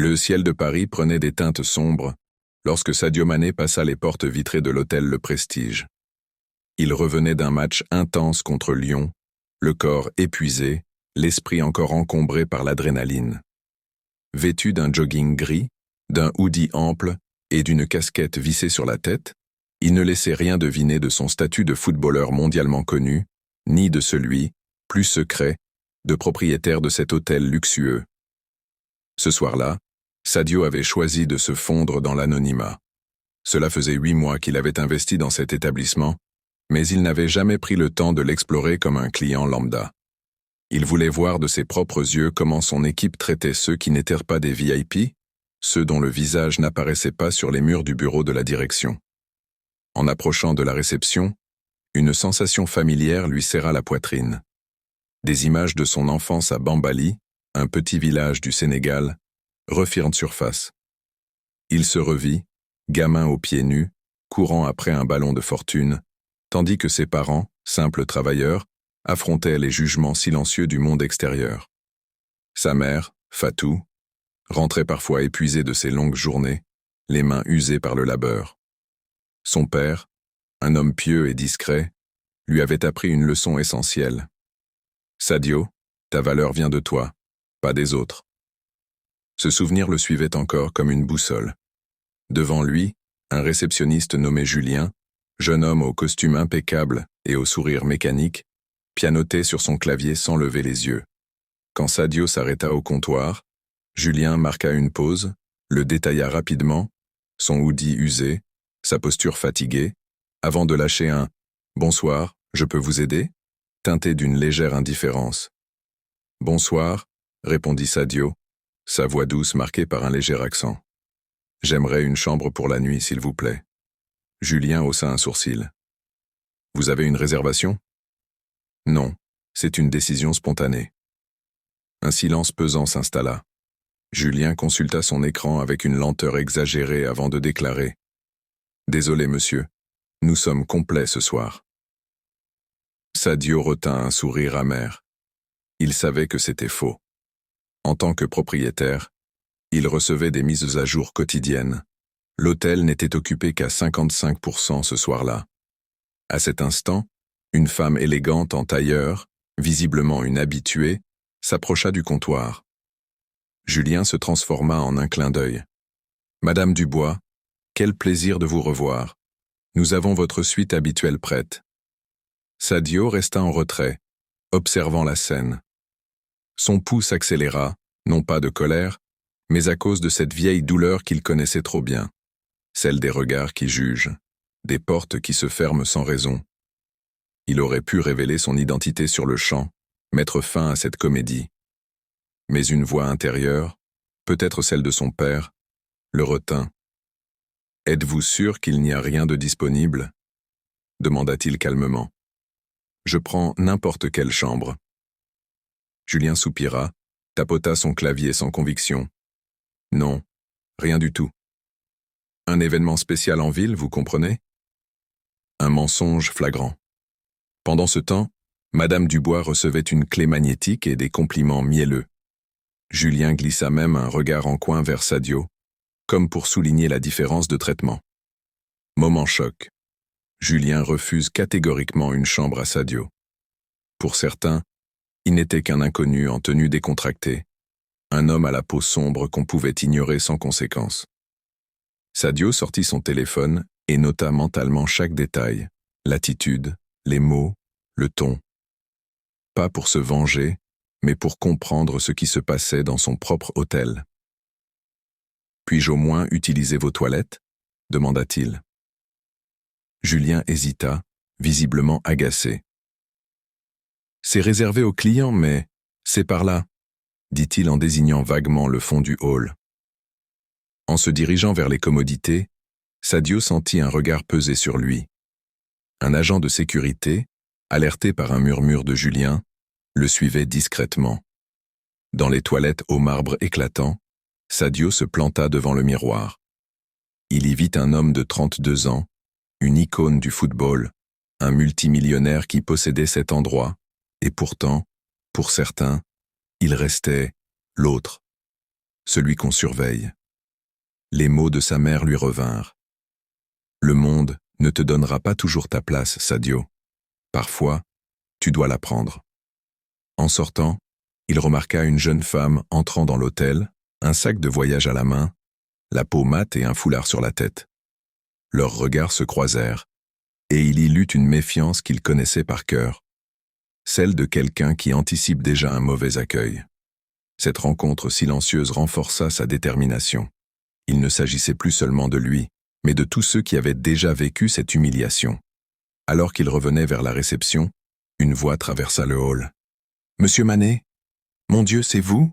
Le ciel de Paris prenait des teintes sombres lorsque Sadio Mané passa les portes vitrées de l'hôtel Le Prestige. Il revenait d'un match intense contre Lyon, le corps épuisé, l'esprit encore encombré par l'adrénaline. Vêtu d'un jogging gris, d'un hoodie ample et d'une casquette vissée sur la tête, il ne laissait rien deviner de son statut de footballeur mondialement connu, ni de celui, plus secret, de propriétaire de cet hôtel luxueux. Ce soir-là, Sadio avait choisi de se fondre dans l'anonymat. Cela faisait 8 mois qu'il avait investi dans cet établissement, mais il n'avait jamais pris le temps de l'explorer comme un client lambda. Il voulait voir de ses propres yeux comment son équipe traitait ceux qui n'étaient pas des VIP, ceux dont le visage n'apparaissait pas sur les murs du bureau de la direction. En approchant de la réception, une sensation familière lui serra la poitrine. Des images de son enfance à Bambali, un petit village du Sénégal, refirent surface. Il se revit, gamin aux pieds nus, courant après un ballon de fortune, tandis que ses parents, simples travailleurs, affrontaient les jugements silencieux du monde extérieur. Sa mère, Fatou, rentrait parfois épuisée de ses longues journées, les mains usées par le labeur. Son père, un homme pieux et discret, lui avait appris une leçon essentielle. « Sadio, ta valeur vient de toi, pas des autres. » Ce souvenir le suivait encore comme une boussole. Devant lui, un réceptionniste nommé Julien, jeune homme au costume impeccable et au sourire mécanique, pianotait sur son clavier sans lever les yeux. Quand Sadio s'arrêta au comptoir, Julien marqua une pause, le détailla rapidement, son hoodie usé, sa posture fatiguée, avant de lâcher un « Bonsoir, je peux vous aider ?» teinté d'une légère indifférence. « Bonsoir », répondit Sadio, sa voix douce marquée par un léger accent. « J'aimerais une chambre pour la nuit, s'il vous plaît. » Julien haussa un sourcil. « Vous avez une réservation ?»« Non, c'est une décision spontanée. » Un silence pesant s'installa. Julien consulta son écran avec une lenteur exagérée avant de déclarer « Désolé, monsieur, nous sommes complets ce soir. » Sadio retint un sourire amer. Il savait que c'était faux. En tant que propriétaire, il recevait des mises à jour quotidiennes. L'hôtel n'était occupé qu'à 55% ce soir-là. À cet instant, une femme élégante en tailleur, visiblement une habituée, s'approcha du comptoir. Julien se transforma en un clin d'œil. « Madame Dubois, quel plaisir de vous revoir. Nous avons votre suite habituelle prête. » Sadio resta en retrait, observant la scène. Son pouls s'accéléra, non pas de colère, mais à cause de cette vieille douleur qu'il connaissait trop bien, celle des regards qui jugent, des portes qui se ferment sans raison. Il aurait pu révéler son identité sur le champ, mettre fin à cette comédie. Mais une voix intérieure, peut-être celle de son père, le retint. « Êtes-vous sûr qu'il n'y a rien de disponible ?» demanda-t-il calmement. « Je prends n'importe quelle chambre. » Julien soupira, tapota son clavier sans conviction. « Non, rien du tout. » « Un événement spécial en ville, vous comprenez ?» Un mensonge flagrant. Pendant ce temps, Madame Dubois recevait une clé magnétique et des compliments mielleux. Julien glissa même un regard en coin vers Sadio, comme pour souligner la différence de traitement. Moment choc. Julien refuse catégoriquement une chambre à Sadio. Pour certains, il n'était qu'un inconnu en tenue décontractée, un homme à la peau sombre qu'on pouvait ignorer sans conséquence. Sadio sortit son téléphone et nota mentalement chaque détail, l'attitude, les mots, le ton. Pas pour se venger, mais pour comprendre ce qui se passait dans son propre hôtel. « Puis-je au moins utiliser vos toilettes ?» demanda-t-il. Julien hésita, visiblement agacé. « C'est réservé aux clients, mais c'est par là, » dit-il en désignant vaguement le fond du hall. En se dirigeant vers les commodités, Sadio sentit un regard peser sur lui. Un agent de sécurité, alerté par un murmure de Julien, le suivait discrètement. Dans les toilettes au marbre éclatant, Sadio se planta devant le miroir. Il y vit un homme de 32 ans, une icône du football, un multimillionnaire qui possédait cet endroit, et pourtant, pour certains, il restait l'autre. celui qu'on surveille. Les mots de sa mère lui revinrent. Le monde ne te donnera pas toujours ta place, Sadio. Parfois, tu dois la prendre. En sortant, il remarqua une jeune femme entrant dans l'hôtel, un sac de voyage à la main, la peau mate et un foulard sur la tête. Leurs regards se croisèrent, et il y lut une méfiance qu'il connaissait par cœur, celle de quelqu'un qui anticipe déjà un mauvais accueil. Cette rencontre silencieuse renforça sa détermination. Il ne s'agissait plus seulement de lui, mais de tous ceux qui avaient déjà vécu cette humiliation. Alors qu'il revenait vers la réception, une voix traversa le hall. « Monsieur Manet ? Mon Dieu, c'est vous ?